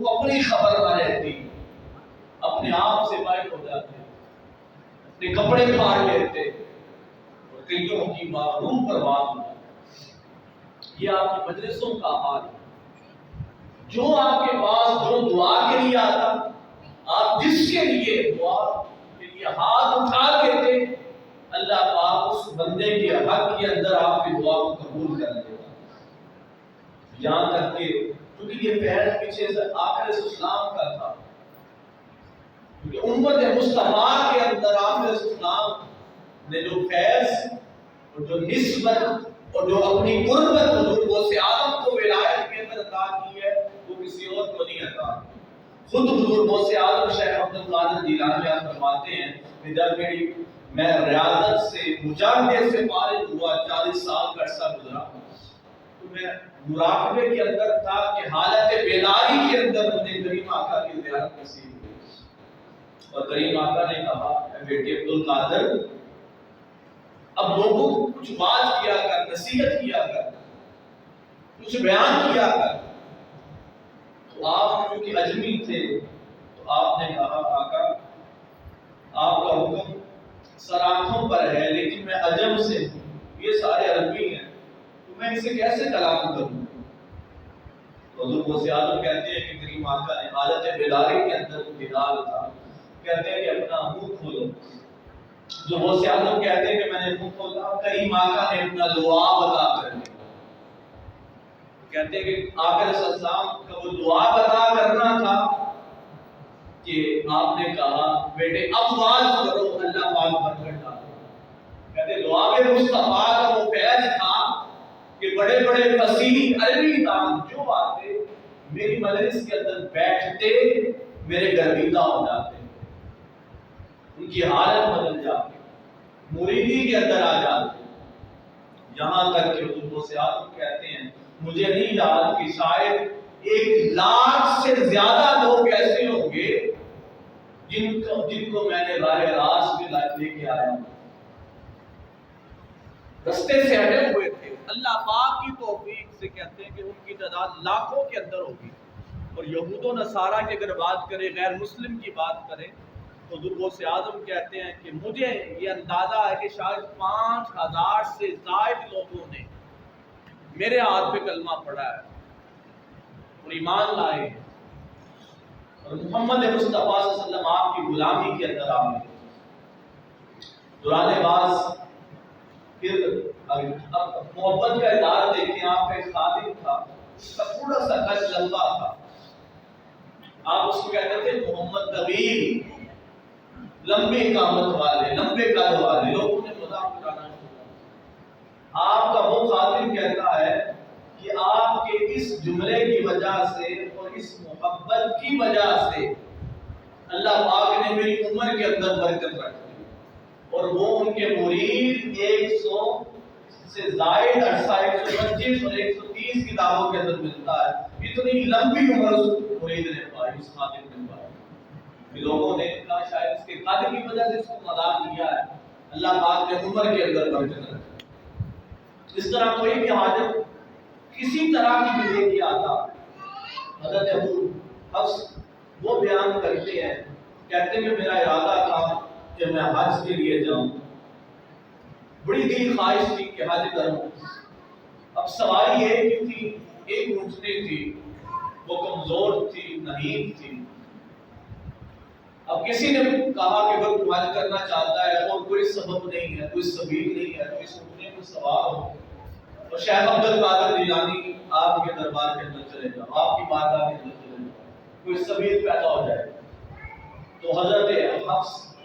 وہ اپنی خبر نہ رہتی، اپنے آپ سے غائب ہو جاتے، اپنے کپڑے پھاڑ لیتے اور کئیوں کی معروم برباد ہو جاتی۔ یہ آپ کی مجلسوں کا حال ہے۔ جو آپ کے پاس جو دعا کے لیے آتا، آپ جس کے لیے دعا کے لیے ہاتھ اٹھا دیتے، اللہ پاک اس بندے کے حق کے اندر آپ کی دعا کو قبول کر لیتا۔ یہاں تک کہ کیونکہ یہ فیض پیچھے سے آخر اسلام کا تھا، کیونکہ امت مصطفیٰ کے اندر آخر اسلام نے جو فیض اور جو نسبت اور جو اپنی قربت حضور غوث اعظم کو ولایت کے اندر عطا کی ہے، وہ کسی اور کو نہیں عطا کی۔ خود حضور غوث اعظم شیخ عبد القادر جیلانی فرماتے ہیں کہ جب میں ریاضت سے مجاہدے سے فارغ ہوا، 40 سال کا عرصہ گزرا، تو میں مراقبے کے اندر تھا کہ حالت بیداری کے اندر مجھے کریم آقا کی زیارت نصیب ہوئی، اور کریم آقا نے کہا اے بیٹے عبد القادر، اب لوگوں کو کچھ بات کیا کر، نصیحت کیا کر، کچھ بیان کیا کر۔ تو آپ کیونکہ اجمی تھے تو آپ نے کہا آقا آپ کا حکم سر آنکھوں پر ہے، لیکن میں عجم سے ہوں، یہ سارے عربی ہیں، تو میں اسے کیسے کلام کروں؟ تو حضور غوث اعظم کہتے ہیں کہ کریم آقا نے حالت بیداری کے اندر بلال تھا، کہتے ہیں کہ اپنا منہ کھولو۔ جو غوث اعظم کہتے ہیں کہ میں نے منہ کھولا، کریم آقا نے اپنا لعاب عطا کر دیا۔ کہتے ہیں کہ آقا علیہ السلام کا وہ لعاب عطا کرنا تھا کہ آپ نے کہا بیٹے اب واز کرو، اللہ پاک برکت ڈالے۔ کہتے ہیں لعاب مصطفیٰ کا وہ فیض تھا کہ بڑے بڑے فصیح عربی دان جو آتے میری مجلس کے اندر بیٹھتے، میرے گرویدہ ہو جاتے، ان کی حالت بدل جاتی، مریدی کے اندر آ جاتے۔ یہاں تک کہ حضور غوث اعظم کہتے ہیں مجھے نہیں یاد کہ شاید 1,00,000 سے زیادہ لوگ ایسے ہوں گے جن کو میں نے راہ راست میں لے کے آیا ہوں، رستے سے ہٹے ہوئے تھے۔ اللہ پاک کی توفیق سے کہتے ہیں کہ ان کی تعداد لاکھوں کے اندر ہوگی۔ اور یہود و نصارہ کی اگر بات کریں، غیر مسلم کی بات کریں، تو حضور غوث اعظم کہتے ہیں کہ مجھے یہ اندازہ ہے کہ شاید 5,000 سے زائد لوگوں نے میرے ہاتھ پہ کلمہ پڑھا ہے اور ایمان لائے اور محمد مصطفیٰ صلی اللہ علیہ وسلم آپ کی غلامی کے اندر آ گئے۔ دوران باز پھر اب محبت کا ادارہ دیکھیں، آپ کا ایک خادم تھا، اس کا تھوڑا سا قد لمبا تھا، آپ اس کو کہتے تھے محمد طویل، لمبے قامت والے، لمبے قد والے، لوگوں نے مذاق اڑانا شروع کیا۔ آپ کا وہ خادم کہتا ہے کہ آپ کے اس جملے کی وجہ سے اور اس محبت کی وجہ سے اللہ پاک نے میری عمر کے اندر برکت رکھ دی، اور وہ ان کے مرید 100 سے زائد عرصہ 125 اور 130 کتابوں کے اندر ملتا ہے۔ اتنی لمبی عمر اس مرید نے پائی، اس خادم نے پائی۔ لوگوں نے کہا شاید اس کے قد کی وجہ سے اس کو مذاق لیا ہے، اللہ پاک نے عمر کے اندر برکت رکھی۔ اس طرح کوئی بھی حاجت کسی طرح کی بھی لے کے آتا، حضرت ابو حفص وہ بیان کرتے ہیں، کہتے ہیں کہ میرا ارادہ تھا کہ میں حج کے لیے جاؤں، بڑی دل خواہش تھی کہ حج کروں۔ اب سواری ایک تھی، ایک اونٹنی تھی، وہ کمزور تھی، نحیف تھی۔ اب کسی نے کہا کہ اگر کوئی حج کرنا چاہتا ہے اور کوئی سبب نہیں ہے، کوئی سبیل نہیں ہے، تو اس اونٹنی پر سوار ہو اور شیخ عبد القادر جیلانی آپ کے دربار کے اندر چلے جاؤ، آپ کی بارگاہ کے اندر چلے جاؤ، کوئی سبیل پیدا ہو جائے۔ تو حضرت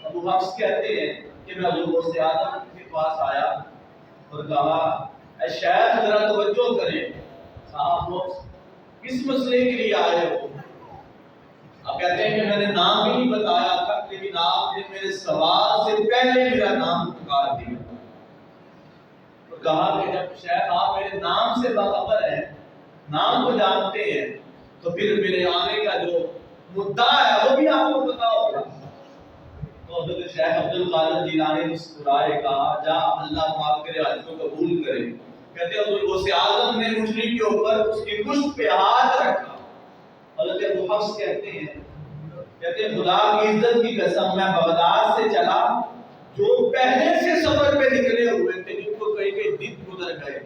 ابو حفص کہتے ہیں کہ میں حضور غوث اعظم کے پاس آیا اور کہا اے شیخ ذرا توجہ کریں، آپ لوگ کس مسئلے کے لیے آئے ہو؟ آپ کہتے ہیں کہ میں نے نام بھی نہیں بتایا تھا، لیکن آپ نے میرے سوال سے پہلے میرا نام پکار دیا اور کہا کہ جب شیخ آپ میرے نام سے باخبر ہیں، نام کو جانتے ہیں، تو پھر میرے آنے کا جو مدعا ہے وہ بھی آپ کو پتا ہوگا۔ تو حضرت شیخ عبد القادر جیلانی مسکرائے، کہا جا اللہ پاک تیرے حج کو قبول کرے۔ کہتے ہیں حضور غوث اعظم نے اونٹنی کے اوپر اس کی پشت پہ ہاتھ رکھا حضرت ابو حفص کہتے ہیں خدا کی عزت کی قسم میں بغداد سے چلا، جو پہلے سے سفر پہ نکلے ہوئے تھے جن کو کئی کئی دن گزر گئے،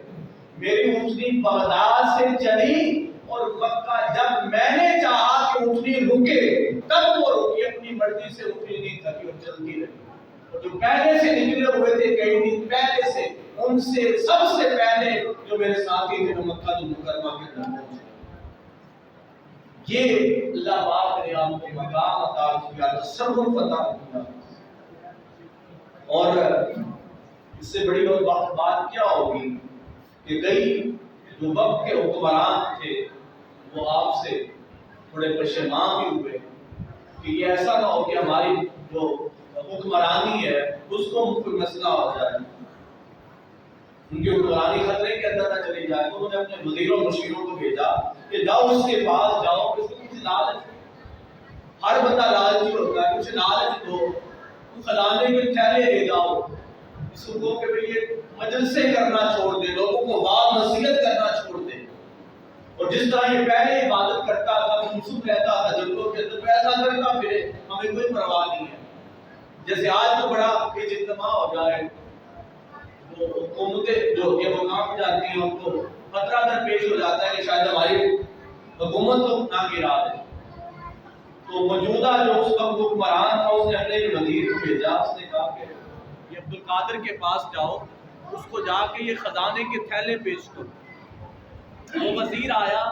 میری اونٹنی بغداد سے چلی اور مکہ جب میں نے چاہا کہ اونٹنی رکے تب وہ رکی، اپنی مرضی سے اونٹنی نہیں تھکی اور چلتی رہی۔ اور جو پہلے سے نکلے ہوئے تھے کئی دن پہلے سے، ان سے سب سے پہلے جو میرے ساتھی تھے وہ مکہ المکرمہ کے اندر پہنچے۔ یہ اللہ پاک نے آپ کو مقام عطا کیا، تصرف عطا کیا، اور اس سے بڑی بات کیا ہوگی کہ کئی جو وقت کے حکمران تھے وہ آپ سے تھوڑے پشیمان بھی ہوئے کہ یہ ایسا نہ ہو کہ ہماری جو حکمرانی ہے اس کو کوئی مسئلہ ہو جائے، ان کی حکمرانی خطرے کے اندر نہ چلی جائے۔ تو انہوں نے اپنے وزیروں مشیروں کو بھیجا کہ جاؤ اس کے پاس جاؤ، اس کو کچھ لالچ، ہر بندہ لالچی ہوتا ہے، کچھ لالچ دو، خزانے کے تھیلے لے جاؤ، اس کو کہ یہ مجلسیں کرنا چھوڑ دے، لوگوں کو واعظ نصیحت کرنا چھوڑ دے، اور جس طرح یہ پہلے عبادت کرتا تھا، منسوخ رہتا تھا جنگوں کے اندر، ایسا کرتا پھرے، ہمیں کوئی پرواہ نہیں ہے۔ جیسے آج تو بڑا اجتماع ہو جائے، وہ حکومتیں جو یہ مقام جاتی ہیں ان کو خطرہ درپیش ہو جاتا ہے کہ شاید ہماری حکومت کو نہ گرا دے۔ تو موجودہ جو اس وقت حکمران تھا اس نے اپنے ایک وزیر کو بھیجا، اس نے کہا کہ یہ عبدالقادر کے پاس جاؤ، اس کو جا کے یہ خزانے کے تھیلے پیش کرو۔ وہ وزیر آیا،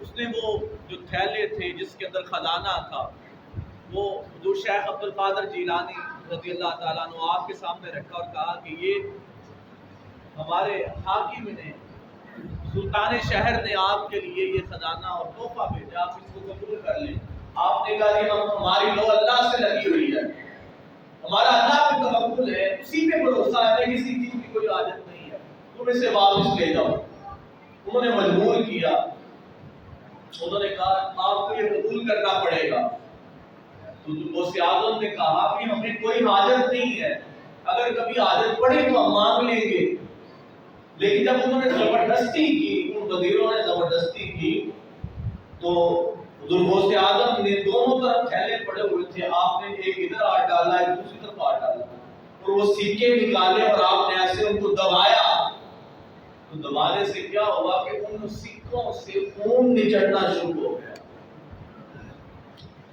اس نے وہ جو تھیلے تھے جس کے اندر خزانہ تھا وہ حضور شیخ عبدالقادر جیلانی رضی اللہ تعالیٰ عنہ آپ کے سامنے رکھا اور کہا کہ یہ ہمارے حاکم نے، سلطان شہر نے آپ کے لیے یہ خزانہ اور تحفہ بھیجا، آپ اس کو قبول کر لیں۔ آپ نے کہا کہ ہماری لو اللہ سے لگی ہوئی ہے، ہمارا اللہ پہ توکل ہے، اسی پہ بھروسہ ہے، کسی چیز کی کوئی حاجت نہیں ہے، تم اسے واپس لے جاؤ۔ انہوں نے مجبور کیا، انہوں نے کہا آپ کو یہ قبول کرنا پڑے گا۔ تو غوث اعظم نے کہا کہ ہمیں کوئی حاجت نہیں ہے، اگر کبھی حاجت پڑی تو ہم مانگ لیں گے۔ لیکن جب انہوں نے زبردستی کی، ان وزیروں نے زبردستی کی، تو حضور غوث اعظم نے دونوں طرف تھیلے پڑے ہوئے تھے، آپ نے ایک ادھر ہاتھ ڈالا، ایک دوسری طرف ہاتھ ڈالا، اور وہ سکے نکالے اور آپ نے ایسے ان کو دبایا۔ تو دبانے سے کیا ہوا کہ ان سکوں سے خون نچڑنا شروع ہو گیا،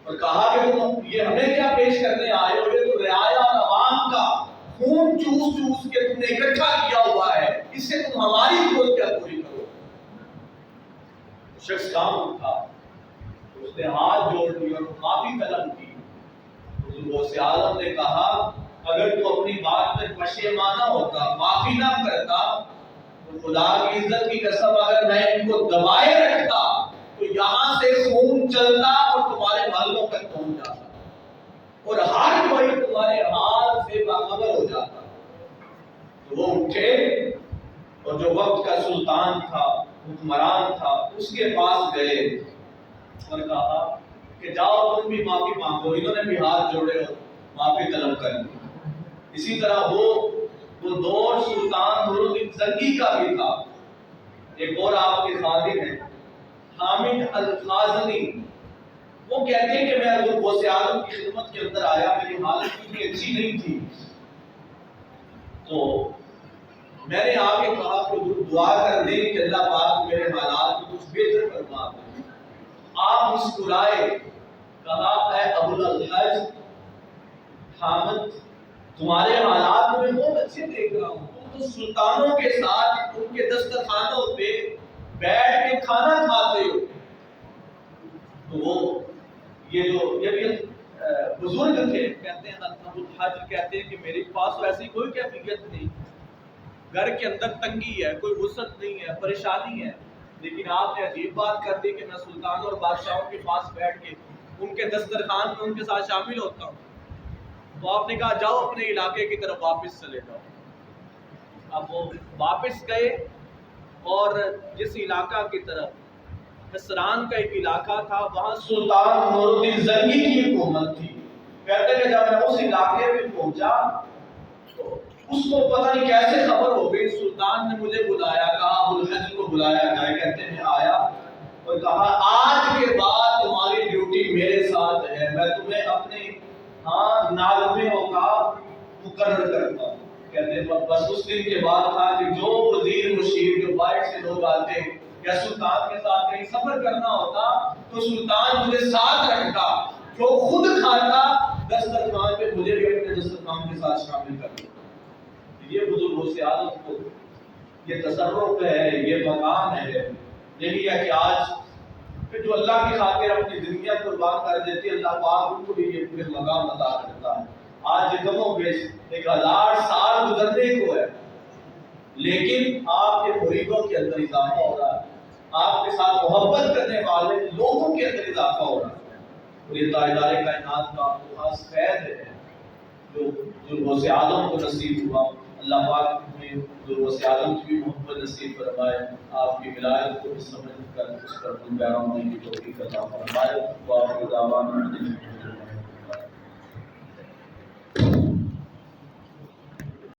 اور کہا کہ تم یہ ہمیں کیا پیش کرنے آئے ہو، یہ تو رعایا اور عوام کا خون چوس چوس کے تم نے اکٹھا کیا ہوا ہے، اس سے تم ہماری ضرورت کیا پوری کرو۔ شخص کام اٹھا، اس نے ہاتھ جوڑ لیے اور معافی طلب کی۔ حضور غوث اعظم نے کہا اگر تو اپنی بات پر پشیمانہ ہوتا، معافی نہ کرتا، تو خدا کی عزت کی قسم اگر میں ان کو دبائے رکھتا تو یہاں سے خون چلتا اور تمہارے محلوں تک پہنچ جاتا، اور ہر کوئی تمہارے حال سے باخبر ہو جاتا۔ تو وہ اٹھے اور جو وقت کا سلطان تھا، حکمران تھا، اس کے پاس گئے اور کہا کہ جاؤ تم بھی معافی مانگو۔ انہوں نے بھی ہاتھ جوڑے اور معافی طلب کر لی۔ اسی طرح وہ دور سلطان نور الدین زنگی کا بھی تھا، ایک اور آپ کے خادم ہیں حامد الخازنی، وہ کہتے ہیں کہ میں حضور غوث اعظم کی خدمت کے اندر آیا، میری حالت اتنی اچھی نہیں تھی، تو میں نے آ کے کہا کہ دعا کر دیں کہ اللہ پاک میرے حالات کو کچھ بہتر فرما دے۔ آپ مسکرائے، کہا اے ابو الحج حامد، تمہارے حالات میں بہت اچھے دیکھ رہا ہوں، تم تو سلطانوں کے ساتھ ان کے دسترخوانوں پہ بیٹھ کے کھانا کھاتے ہو۔ تو وہ یہ بھی بزرگ تھے، کہتے ہیں ابو الحج کہتے ہیں کہ میرے پاس تو ایسی کوئی کیفیت نہیں، گھر کے اندر تنگی ہے، کوئی وسعت نہیں ہے، پریشانی ہے، لیکن آپ نے عجیب بات کر دی کہ میں سلطانوں اور بادشاہوں کے پاس بیٹھ کے ان کے دسترخوان میں ان کے ساتھ شامل ہوتا ہوں۔ تو آپ نے کہا جاؤ اپنے علاقے کی طرف واپس چلے جاؤ۔ اب وہ واپس گئے اور جس علاقہ کی طرف حسران کا ایک علاقہ تھا وہاں سلطان نور الدین زنگی کی حکومت تھی۔ کہتے ہیں جب میں اس علاقے میں پہنچا تو اس کو پتہ نہیں کیسے خبر ہو گئی، سلطان نے مجھے بلایا، کہا ابو الحج کو بلایا جائے، کہتے ہیں آیا اور کہا آج کے بعد تمہاری ڈیوٹی میرے ساتھ ہے، میں تمہیں اپنے نالوں کا مقرر کرتا ہوں۔ کہتے ہیں بس اس دن کے بعد تھا کہ جو وزیر مشیر جو باہر سے لوگ آتے یا سلطان کے ساتھ کہیں سفر کرنا ہوتا تو سلطان مجھے ساتھ رکھتا، جو خود کھاتا دسترخوان پہ مجھے بھی اپنے دسترخوان کے ساتھ شامل کر دیتا۔ یہ بزرگوں سے عادت کو یہ تصرف ہے، یہ مقام ہے۔ یہی ہے کہ آج پھر جو اللہ کی خاطر اپنی زندگیاں قربان کر دیتی ہے، اللہ پاک ان کو بھی یہ پھر مقام عطا کرتا ہے۔ آج یہ کم و بیش 1000 سال گزرنے کو ہے، لیکن آپ کے مریدوں کے اندر اضافہ ہو رہا ہے، آپ کے ساتھ محبت کرنے والے لوگوں کے اندر اضافہ ہو رہا ہے، اور یہ تاجدار کائنات کا خاص فیض ہے جو غوث اعظم کو نصیب ہوا۔ اللہ پاک نے غوث اعظم کی بھی محبت نصیب فرمائے، آپ کی ولایت کو بھی سمجھ کر اس پر پیروں ہونے کی توفیق عطا فرمائے۔ وآخر دعوانا